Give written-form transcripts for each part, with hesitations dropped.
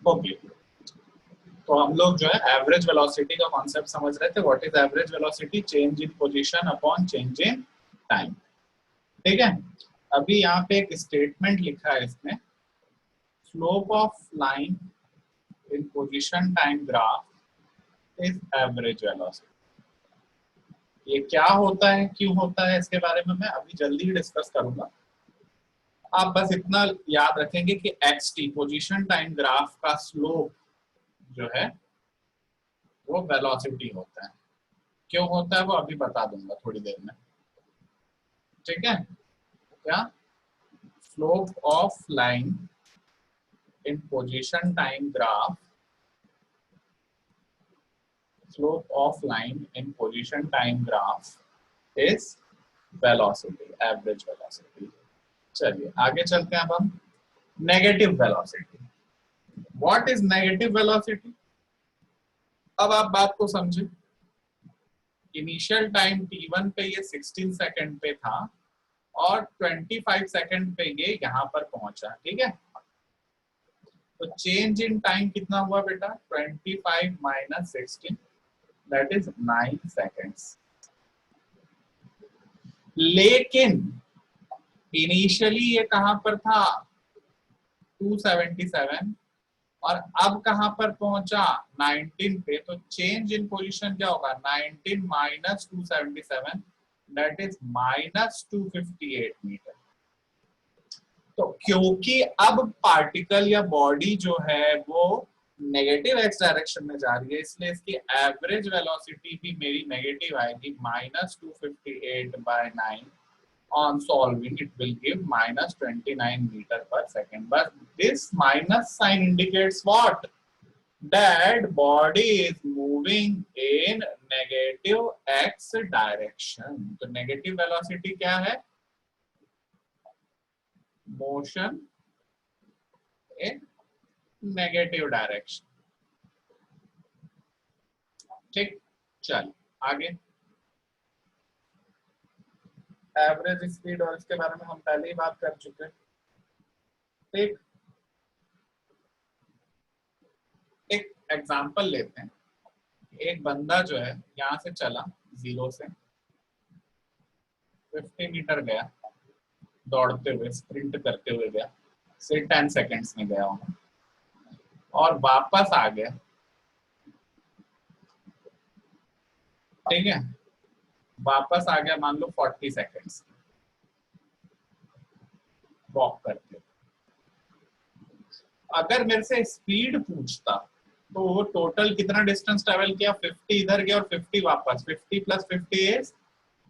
Okay, तो हम लोग जो है एवरेज वेलोसिटी का कॉन्सेप्ट समझ रहे थे। What is average velocity? Change in position upon change in time. ठीक है, अभी यहाँ पे एक स्टेटमेंट लिखा है इसमें, slope of line in position time graph is average velocity. ये क्या होता है, क्यों होता है, इसके बारे में मैं अभी जल्दी ही डिस्कस करूंगा। आप बस इतना याद रखेंगे कि x T position time graph का स्लोप जो है वो वेलोसिटी होता है। क्यों होता है वो अभी बता दूंगा थोड़ी देर में। ठीक है, क्या? Slope of line in position time graph, slope of line in position time graph is velocity, average velocity. चलिए आगे चलते हैं अब हम। Negative velocity, what is negative velocity? अब आप बात को समझे। इनिशियल टाइम t1 पे ये 16 सेकंड पे था और 25 सेकंड पे ये यहां पर पहुंचा। ठीक है, तो चेंज इन टाइम कितना हुआ बेटा? 25 माइनस 16, दैट इज 9 सेकंड्स। लेकिन इनिशियली ये कहां पर था? 277, और अब कहां पर पहुंचा? 19 पे। तो चेंज इन पोजीशन क्या होगा? 19 minus 277, that is minus 258 metre. तो क्योंकि अब पार्टिकल या बॉडी जो है वो नेगेटिव एक्स डायरेक्शन में जा रही है, इसलिए इसकी एवरेज वेलोसिटी भी मेरी नेगेटिव आएगी, minus 258 bye 9। On solving it will give minus 29 meter per second. But this minus sign indicates what? That body is moving in negative x direction. तो negative velocity क्या है? Motion in negative direction. ठीक, चल आगे। Average speed और इसके बारे में हम पहले ही बात कर चुके हैं। ठीक, एक एग्जांपल लेते हैं। एक बंदा जो है यहां से चला, 0 से 50 मीटर गया, दौड़ते हुए, स्प्रिंट करते हुए गया, से 10 सेकंड्स में गया हूं, और वापस आ गया। ठीक है, वापस आ गया मान लो 40 सेकंड्स वॉक करते। अगर मेरे से स्पीड पूछता तो वो टोटल कितना डिस्टेंस ट्रेवल किया? 50 इधर गया और 50 वापस, 50 प्लस 50 इज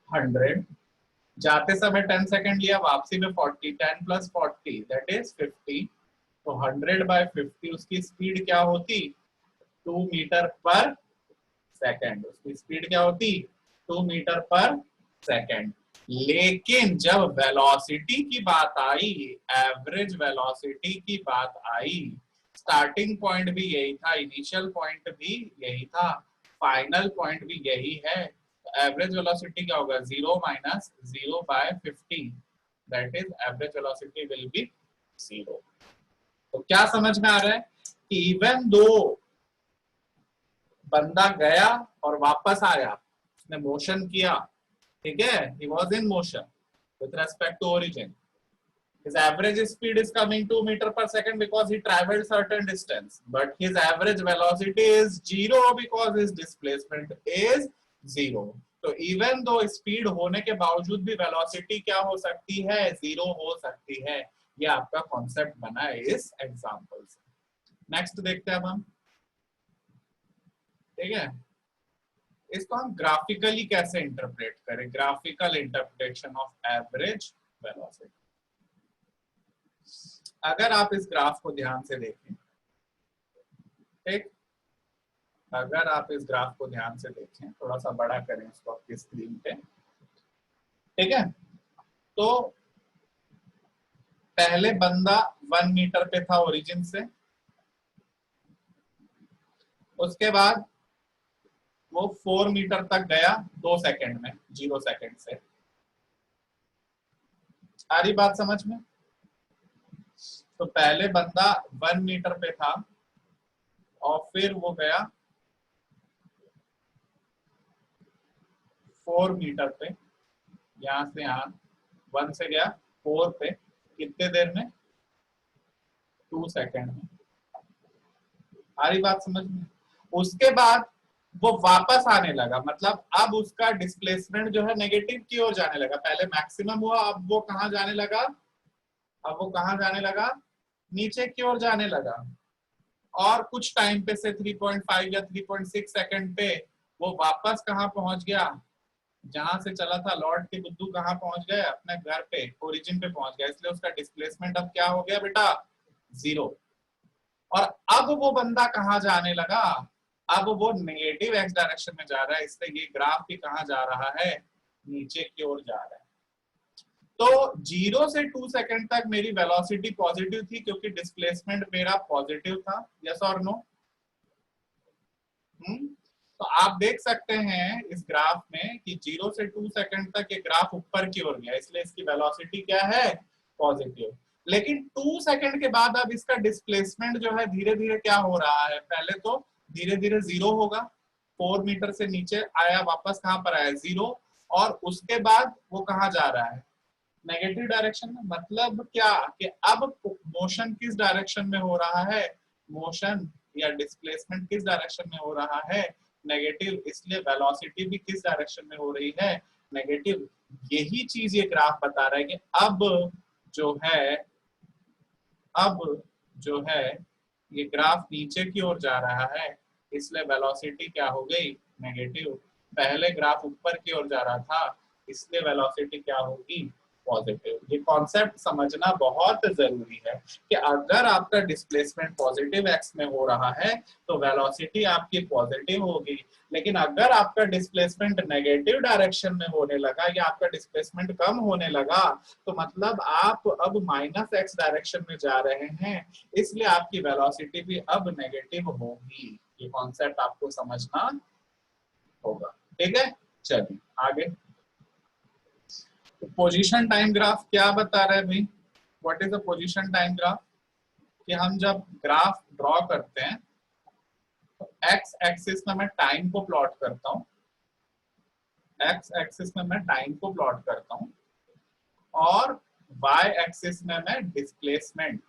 100। जाते समय 10 सेकंड लिया, वापसी में 40, 10 प्लस 40 दैट इज 50। तो 100 बाय 50 उसकी स्पीड क्या होती? 2 मीटर पर सेकंड। उसकी स्पीड क्या होती? 2 मीटर पर सेकंड। लेकिन जब वेलोसिटी की बात आई, एवरेज वेलोसिटी की बात आई, स्टार्टिंग पॉइंट भी यही था, इनिशियल पॉइंट भी यही था, फाइनल पॉइंट भी यही है। एवरेज वेलोसिटी क्या होगा? 0 minus 0 by 50, that is average velocity will be 0। तो क्या समझ में आ रहा है कि इवन दो बंदा गया और वापस आया, उसने मोशन किया, ठीक है, he was in motion with respect to origin. His average speed is coming 2 meter per second because he traveled certain distance, but his average velocity is 0 because his displacement is 0. तो even though speed होने के बावजूद भी velocity क्या हो सकती है? 0 हो सकती है। ये आपका कॉन्सेप्ट बना है इस एग्जांपल से। नेक्स्ट देखते हैं अब हम। ठीक है, इसको हम ग्राफिकली कैसे इंटरप्रेट करें? Graphical interpretation of average velocity. अगर आप इस ग्राफ को ध्यान से देखें, ठीक, अगर आप इस ग्राफ को ध्यान से देखें, थोड़ा सा बड़ा करें इसको आपकी स्क्रीन पे। ठीक है, तो पहले बंदा 1 मीटर पे था ओरिजिन से, उसके बाद वो 4 मीटर तक गया 2 सेकंड में, 0 सेकंड से। आ रही बात समझ में? तो पहले बंदा 1 मीटर पे था, और फिर वो गया 4 मीटर पे, यहां से यहाँ 1 से गया 4 पे, कितने देर में? 2 सेकेंड में। सारी बात समझ में? उसके बाद वो वापस आने लगा, मतलब अब उसका डिस्प्लेसमेंट जो है नेगेटिव की ओर जाने लगा। पहले मैक्सिमम हुआ, अब वो कहाँ जाने लगा? अब वो कहाँ जाने लगा? नीचे की ओर जाने लगा। और कुछ टाइम पे से 3.5 या 3.6 सेकंड पे वो वापस कहाँ पहुंच गया? जहां से चला था लौट के बुद्धू कहाँ पहुंच गया? अपने घर पे, ओरिजिन पे पहुंच गया। इसलिए उसका डिस्प्लेसमेंट अब क्या हो गया बेटा? 0। और अब वो बंदा कहाँ जाने लगा? अब वो नेगेटिव एक्स डायरेक्शन में जा रहा है, इसलिए ये ग्राफ भी कहाँ जा रहा है? नीचे की ओर जा रहा है। तो 0 से 2 सेकंड तक मेरी वेलोसिटी पॉजिटिव थी क्योंकि डिस्प्लेसमेंट मेरा पॉजिटिव था। यस और नो? तो आप देख सकते हैं इस ग्राफ में कि 0 से 2 सेकंड तक ये ग्राफ ऊपर की ओर गया, इसलिए इसकी वेलोसिटी क्या है? पॉजिटिव। लेकिन 2 सेकंड के बाद अब इसका डिस्प्लेसमेंट जो है धीरे धीरे क्या हो रहा है? पहले तो धीरे धीरे 0 होगा, 4 मीटर से नीचे आया, वापस कहां पर आया? 0। और उसके बाद वो कहां जा रहा है? नेगेटिव डायरेक्शन में। मतलब क्या कि अब मोशन किस डायरेक्शन में हो रहा है? मोशन या डिस्प्लेसमेंट किस डायरेक्शन में हो रहा है? नेगेटिव। इसलिए वेलोसिटी भी किस डायरेक्शन में हो रही है? नेगेटिव। यही चीज ये ग्राफ बता रहा है कि जो है अब जो है ये ग्राफ नीचे की ओर जा रहा है, इसलिए वेलोसिटी क्या हो गई? नेगेटिव। पहले ग्राफ ऊपर की ओर जा रहा था, इसलिए वेलोसिटी क्या होगी? पॉजिटिव। ये कॉन्सेप्ट समझना बहुत जरूरी है कि अगर आपका डिस्प्लेसमेंट पॉजिटिव एक्स में हो रहा है तो वेलोसिटी आपकी पॉजिटिव होगी। लेकिन अगर आपका डिस्प्लेसमेंट नेगेटिव डायरेक्शन में होने लगा या आपका डिस्प्लेसमेंट कम होने लगा तो मतलब आप अब माइनस एक्स डायरेक्शन में जा रहे हैं, इसलिए आपकी वेलोसिटी भी अब नेगेटिव होगी। ये कॉन्सेप्ट आपको समझना होगा। ठीक है, चलिए आगे। पोजीशन टाइम ग्राफ क्या बता रहा है भाई? What is the position time graph? कि हम जब ग्राफ ड्रॉ करते हैं तो एक्स एक्सिस में मैं टाइम को प्लॉट करता हूँ, एक्स एक्सिस में मैं टाइम को प्लॉट करता हूँ और वाई एक्सिस में मैं डिस्प्लेसमेंट।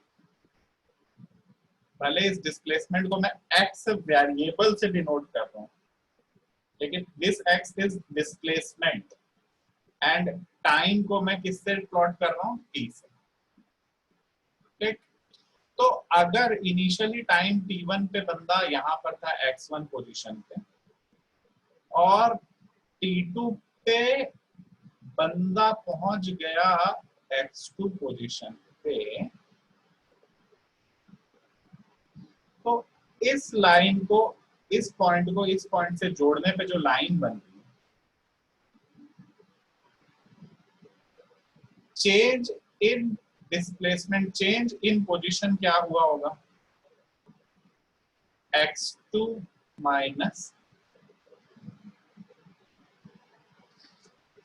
भले इस डिस्प्लेसमेंट को मैं एक्स वेरिएबल से डिनोट कर रहा हूँ, लेकिन this x is displacement and time को मैं किससे प्लॉट कर रहा हूँ? टी से। ठीक। तो अगर इनिशियली टाइम t1 पे बंदा यहाँ पर था x1 पोजीशन पे और t2 पे बंदा पहुंच गया x2 पोजीशन पे, तो इस लाइन को इस पॉइंट से जोड़ने पे जो लाइन बन रही है, change in displacement, change in position क्या हुआ होगा? x2 minus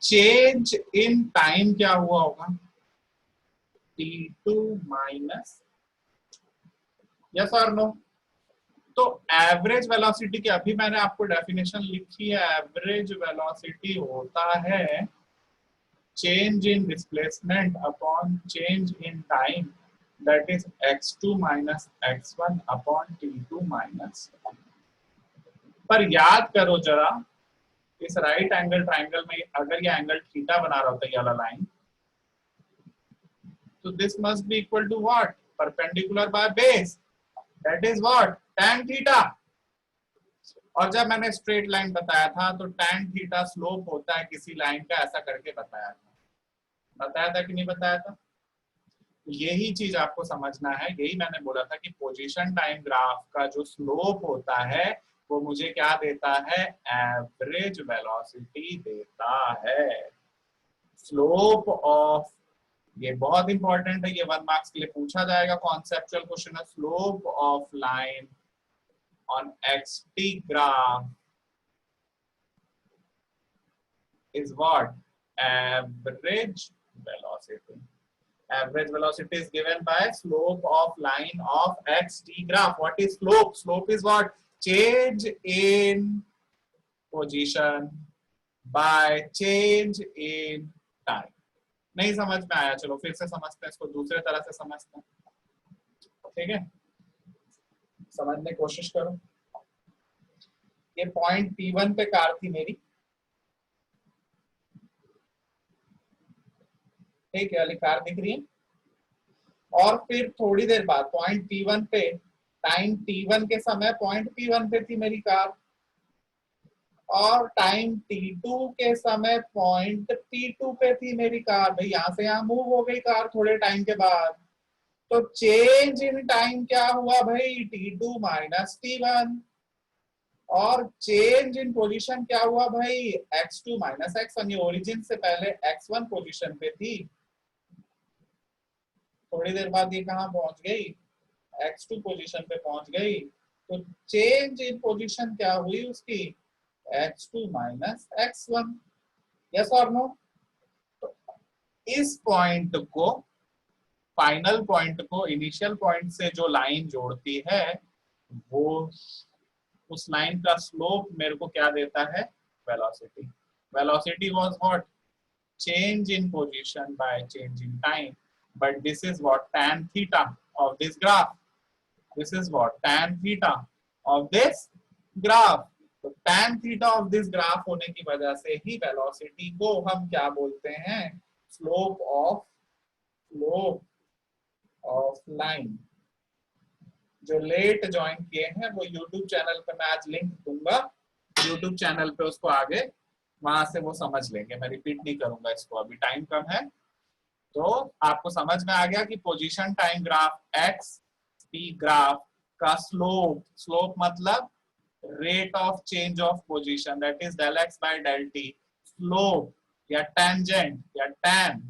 change in time क्या हुआ होगा? t2 minus. यस और नो? तो एवरेज वेलोसिटी की अभी मैंने आपको डेफिनेशन लिखी है। एवरेज वेलोसिटी होता है change in displacement upon change in time, that is x2 minus x1 upon t2 minus. पर याद करो जरा, इस राइट एंगल ट्राइंगल में अगर ये एंगल थीटा बना रहा होता है ये वाला लाइन, तो this must be equal to what? Perpendicular by base, that is what? tan theta. और जब मैंने स्ट्रेट लाइन बताया था तो tan थीटा स्लोप होता है किसी लाइन का, ऐसा करके बताया था कि नहीं बताया था? यही चीज आपको समझना है। यही मैंने बोला था कि पोजीशन टाइम ग्राफ का जो स्लोप होता है वो मुझे क्या देता है? एवरेज वेलोसिटी देता है। स्लोप ऑफ, ये बहुत इंपॉर्टेंट है, ये 1 मार्क्स के लिए पूछा जाएगा, कॉन्सेप्चुअल क्वेश्चन है। Slope of line on xt graph is what? Average velocity. Average velocity is given by slope of line of xt graph. What is slope? Slope is what? Change in position by change in time. नहीं समझ में आया? चलो फिर से समझते हैं इसको, दूसरे तरह से समझते हैं। ठीक है, समझने की कोशिश करो। ये पॉइंट P1 पे कार थी मेरी, ठीक है, वाली कार दिख रही है। और फिर थोड़ी देर बाद पॉइंट P1 पे, टाइम T1 के समय पॉइंट P1 पे थी मेरी कार, और टाइम T2 के समय पॉइंट P2 पे थी मेरी कार। भाई यहाँ से यहाँ मूव हो गई कार थोड़े टाइम के बाद, तो चेंज इन टाइम क्या हुआ भाई? T2 minus T1। और चेंज इन पोजीशन क्या हुआ भाई? x2 minus x1। ये ओरिजिन से पहले x1 पोजीशन पे थी, थोड़ी देर बाद ये कहाँ पहुंच गई? x2 पोजीशन पे पहुंच गई। तो चेंज इन पोजीशन क्या हुई उसकी? x2 minus x1। यस और नो? इस पॉइंट को, फाइनल पॉइंट को इनिशियल पॉइंट से जो लाइन जोड़ती है, वो उस लाइन का स्लोप मेरे को क्या देता है? Velocity. Velocity was what? Change in position by change in time, but this is what? Tan theta of this graph. This is what? Tan theta of this graph. तो tan theta of this graph होने की वजह से ही velocity को हम क्या बोलते हैं? Slope of line. जो लेट ज्वाइन किए हैं वो YouTube चैनल पे मैं आज लिंक दूंगा, YouTube चैनल पे उसको आगे वहां से वो समझ लेंगे। मैं रिपीट नहीं करूंगा इसको, अभी टाइम कम है। तो आपको समझ में आ गया कि position time graph X T graph का स्लोप मतलब rate of change of position, that is del X by del T. Slope या टेंजेंट या टैन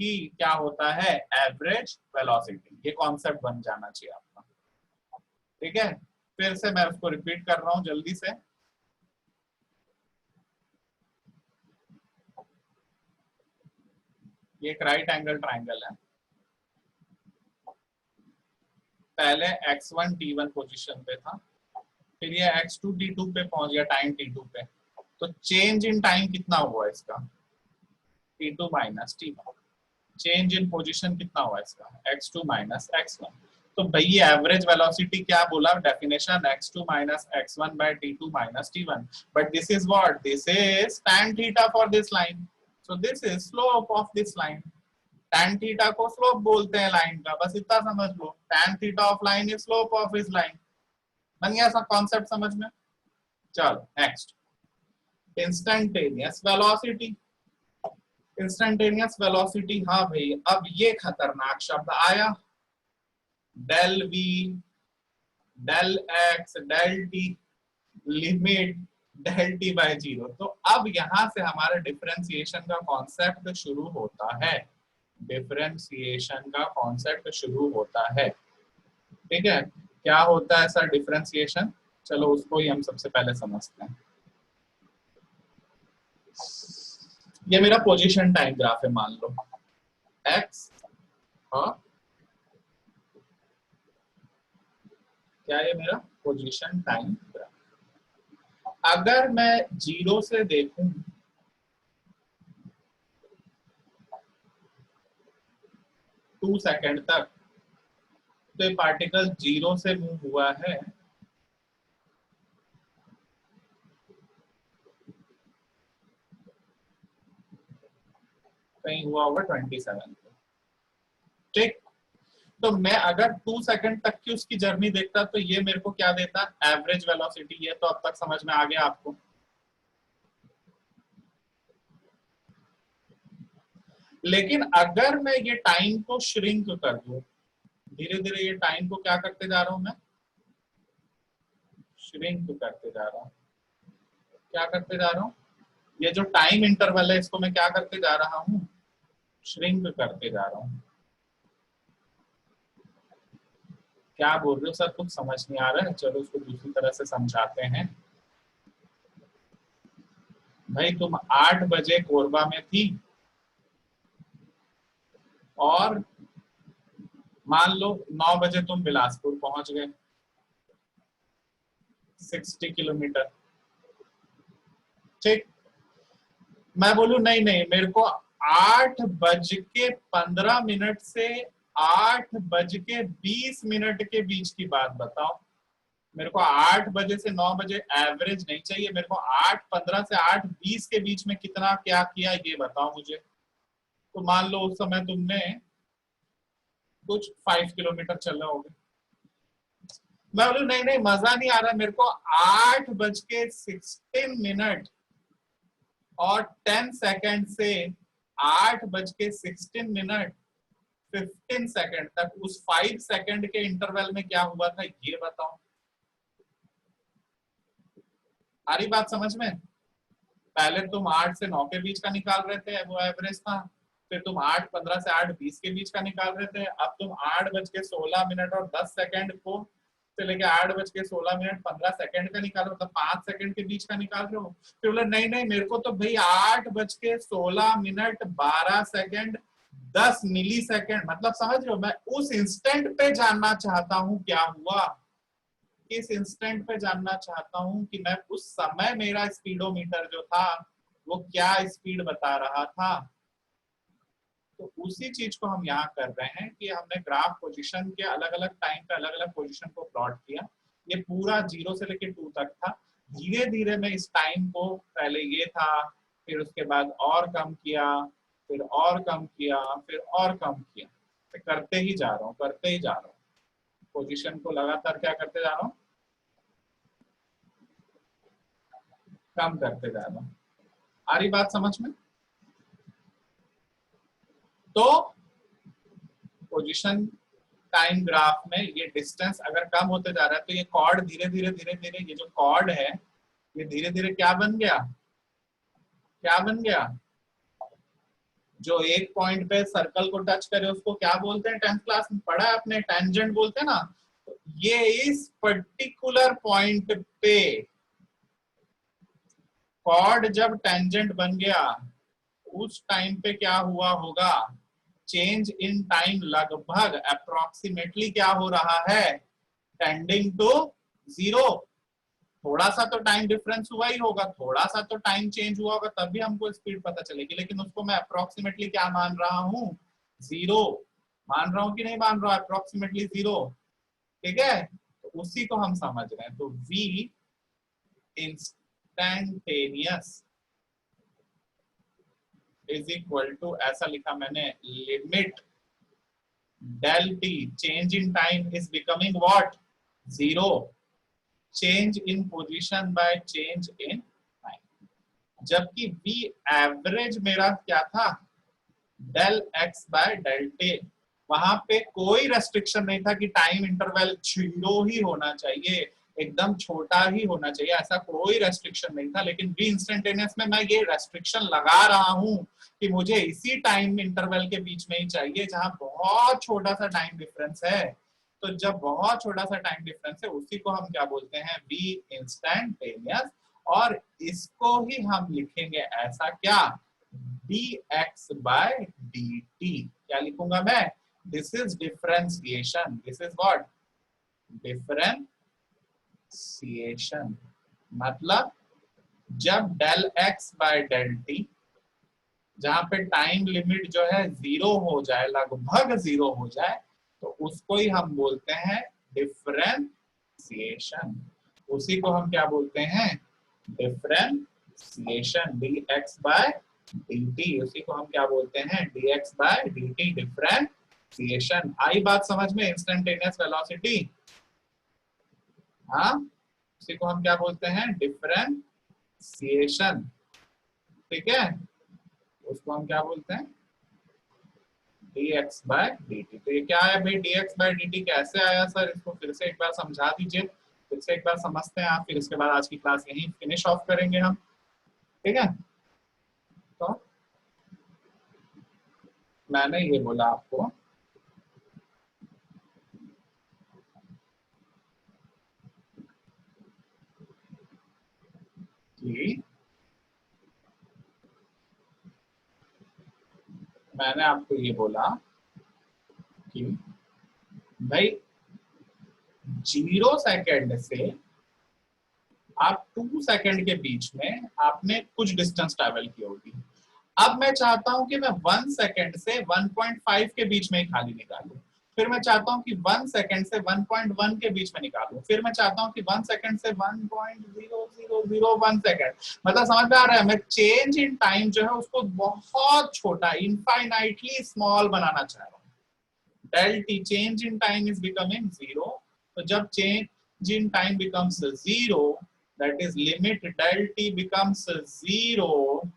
ही क्या होता है? Average velocity. ये कॉन्सेप्ट बन जाना चाहिए आपका, ठीक है। फिर से मैं उसको रिपीट कर रहा हूं जल्दी से। ये एक राइट एंगल ट्राइंगल है। पहले x1 t1 पोजीशन पे था, फिर ये x2 t2 पे पहुंच गया टाइम t2 पे। तो चेंज इन टाइम कितना हुआ इसका? t2 minus t1। Change in position कितना हुआ इसका? x2 minus x1। तो भाई एवरेज वेलोसिटी क्या बोला? Definition x2 minus x1 by t2 minus t1। But this is what? This is tan theta for this line. So this is slope of this line. tan theta को slope बोलते हैं line का, बस इतना समझ लो। tan theta of line is slope of इस line. बन गया सब कॉन्सेप्ट समझ में? चलो next, instantaneous velocity. Instantaneous velocity, हाँ भाई अब ये खतरनाक शब्द आया। Del V, del X, del T, limit del T by 0। तो अब यहां से हमारा डिफरेंशिएशन का कॉन्सेप्ट शुरू होता है। डिफरेंशिएशन का कॉन्सेप्ट शुरू होता है, ठीक है। क्या होता है सर डिफरेंशिएशन? चलो उसको ही हम सबसे पहले समझते हैं। ये मेरा पोजीशन टाइम ग्राफ है, मान लो x, हाँ क्या ये मेरा पोजीशन टाइम ग्राफ। अगर मैं 0 से देखूं 2 सेकंड तक, तो ये पार्टिकल 0 से मूव हुआ है कहीं हुआ होगा 27, ठीक। तो मैं अगर 2 सेकंड तक की उसकी जर्नी देखता तो ये मेरे को क्या देता? Average velocity. ये तो अब तक समझ में आ गया आपको। लेकिन अगर मैं ये टाइम को श्रिंक कर दूं, धीरे धीरे ये टाइम को क्या करते जा रहा हूं मैं? श्रिंक करते जा रहा हूं। क्या करते जा रहा हूं? ये जो टाइम इंटरवल है इसको मैं क्या करते जा रहा हूं? श्रिंक करते जा रहा हूं। क्या बोल रहे हो सर, कुछ समझ नहीं आ रहा है? चलो उसको दूसरी तरह से समझाते हैं। भाई तुम 8 बजे कोरबा में थी, और मान लो 9 बजे तुम बिलासपुर पहुंच गए, 60 किलोमीटर, ठीक। मैं बोलूं नहीं नहीं, मेरे को 8:15 से 8:20 के बीच की बात बताओ। मेरे को 8 बजे से 9 बजे एवरेज नहीं चाहिए, मेरे को 8:15 से 8:20 के बीच में कितना क्या किया ये बताओ मुझे। तो मान लो उस समय तुमने कुछ 5 किलोमीटर चल रहे होगे। मैं बोलूं नहीं नहीं मजा नहीं आ रहा, मेरे को 8:16 और 10 सेकेंड से 8:16 15 सेकेंड तक उस 5 सेकेंड के इंटरवल में क्या हुआ था ये बताओ। आ रही बात समझ में? पहले तुम 8 से 9 के बीच का निकाल रहे थे, वो एवरेज था। फिर तुम 8:15 से 8:20 के बीच का निकाल रहे थे। अब तुम 8:16 और 10 सेकेंड को से लेके 8:16 15 सेकेंड का निकाल रहे हो, मतलब 5 सेकेंड के बीच का निकाल रहे हो। फिर बोले नहीं नहीं मेरे को तो भाई 8:16 12 सेकेंड 10 मिली सेकेंड, मतलब समझ रहे हो, मैं उस इंस्टेंट पे जानना चाहता हूं क्या हुआ। इस इंस्टेंट पे जानना चाहता हूं कि मैं उस समय मेरा स्पीडोमीटर जो था वो क्या स्पीड बता रहा था। तो उसी चीज को हम यहाँ कर रहे हैं कि हमने ग्राफ पोजीशन के अलग अलग टाइम पे अलग अलग पोजीशन को प्लॉट किया। ये पूरा 0 से लेके 2 तक था। धीरे धीरे मैं इस टाइम को, पहले ये था, फिर उसके बाद और कम किया, फिर और कम किया, फिर और कम किया, फिर करते ही जा रहा हूँ, करते ही जा रहा हूँ, पोजीशन को लगातार क्या करते जा रहा हूँ, कम करते जा रहा हूँ। आ रही बात समझ में? तो पोजीशन टाइम ग्राफ में ये डिस्टेंस अगर कम होते जा रहा है तो ये कॉर्ड धीरे धीरे धीरे धीरे, ये जो कॉर्ड है ये धीरे धीरे क्या बन गया, क्या बन गया, जो एक पॉइंट पे सर्कल को टच करे उसको क्या बोलते हैं, 10th क्लास में पढ़ा है आपने, टेंजेंट बोलते हैं ना। तो ये इस पर्टिकुलर पॉइंट पे कॉर्ड जब टेंजेंट बन गया उस टाइम पे क्या हुआ होगा, चेंज इन टाइम लगभग अप्रोक्सीमेटली क्या हो रहा है, टेंडिंग टू 0। थोड़ा सा तो टाइम डिफरेंस हुआ ही होगा, थोड़ा सा तो टाइम चेंज हुआ होगा, तभी हमको स्पीड पता चलेगी, लेकिन उसको मैं अप्रोक्सीमेटली क्या मान रहा हूँ, 0 मान रहा हूँ कि नहीं मान रहा हूँ, अप्रोक्सीमेटली 0। ठीक है, तो उसी को हम समझ रहे हैं। तो v instantaneous is equal to, ऐसा लिखा मैंने, limit del t change in time is becoming what, 0, change in position by change in time। जबकि v एवरेज मेरा क्या था, del x by del t, वहां पे कोई रेस्ट्रिक्शन नहीं था कि टाइम इंटरवल 0 ही होना चाहिए, एकदम छोटा ही होना चाहिए, ऐसा कोई रेस्ट्रिक्शन नहीं था। लेकिन वी इंस्टेंटेनियस में मैं ये रेस्ट्रिक्शन लगा रहा हूं कि मुझे इसी टाइम इंटरवल के बीच में ही चाहिए जहां बहुत छोटा सा टाइम डिफरेंस है। तो जब बहुत छोटा सा टाइम डिफरेंस है उसी को हम क्या बोलते हैं, वी इंस्टेंटेनियस। और इसको ही हम लिखेंगे ऐसा क्या, dx by dt। क्या लिखूंगा मैं, this is differentiation, this is what, differentiation. मतलब जब del x by del t, जहां पे टाइम लिमिट जो है 0 हो जाए, लगभग 0 हो जाए, तो उसको ही हम बोलते हैं डिफरेंशिएशन। उसी को हम क्या बोलते हैं, डिफरेंशिएशन, dx बाय dt, उसी को हम क्या बोलते हैं, dx बाय dt, डिफरेंशिएशन। आई बात समझ में, इंस्टेंटेनियस वेलोसिटी, हाँ, उसी को हम क्या बोलते हैं, डिफरेंशिएशन। ठीक है, उसको हम क्या बोलते हैं, dx बाय dt। तो ये क्या है भाई, dx बाय dt कैसे आया सर, इसको फिर से एक बार समझा दीजिए, फिर से एक बार समझते हैं आप, फिर इसके बाद आज की क्लास यहीं फिनिश ऑफ करेंगे हम। ठीक है, तो मैंने ये बोला आपको कि मैंने आपको ये बोला कि भाई 0 सेकेंड से आप 2 सेकेंड के बीच में आपने कुछ डिस्टेंस ट्रेवल की होगी। अब मैं चाहता हूं कि मैं 1 सेकेंड से 1.5 के बीच में ही खाली निकालूं, फिर मैं चाहता हूं कि 1 सेकेंड से 1.1 के बीच में निकालूं, फिर मैं चाहता हूं कि 1 सेकेंड से 1.0001 सेकेंड। मतलब समझ में आ रहा है, मैं चेंज इन टाइम जो है उसको बहुत छोटा, इनफाइनाइटली स्मॉल बनाना चाह रहा हूँ। del t, change in time is becoming 0. तो जब change in time becomes 0, that is limit del t becomes 0,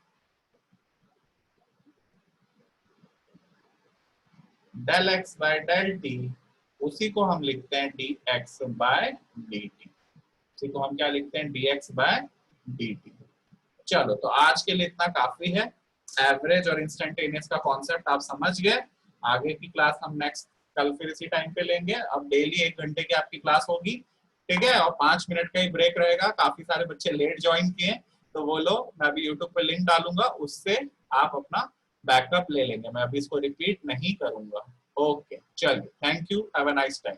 del x by del t, उसी को हम लिखते हैं dx by dt। उसी को हम क्या लिखते हैं, dx by dt। चलो, तो आज के लिए इतना काफी है। एवरेज और इंस्टेंटेनियस का कॉन्सेप्ट आप समझ गए। आगे की क्लास हम नेक्स्ट कल फिर इसी टाइम पे लेंगे। अब डेली 1 घंटे की आपकी क्लास होगी, ठीक है, और 5 मिनट का ही ब्रेक रहेगा। काफी सारे बच्चे लेट ज्वाइन किए, तो वो लोग, मैं अभी यूट्यूब पे लिंक डालूंगा, उससे आप अपना बैकअप ले लेंगे। मैं अभी इसको रिपीट नहीं करूंगा। ओके, चलिए, thank you, have a nice time.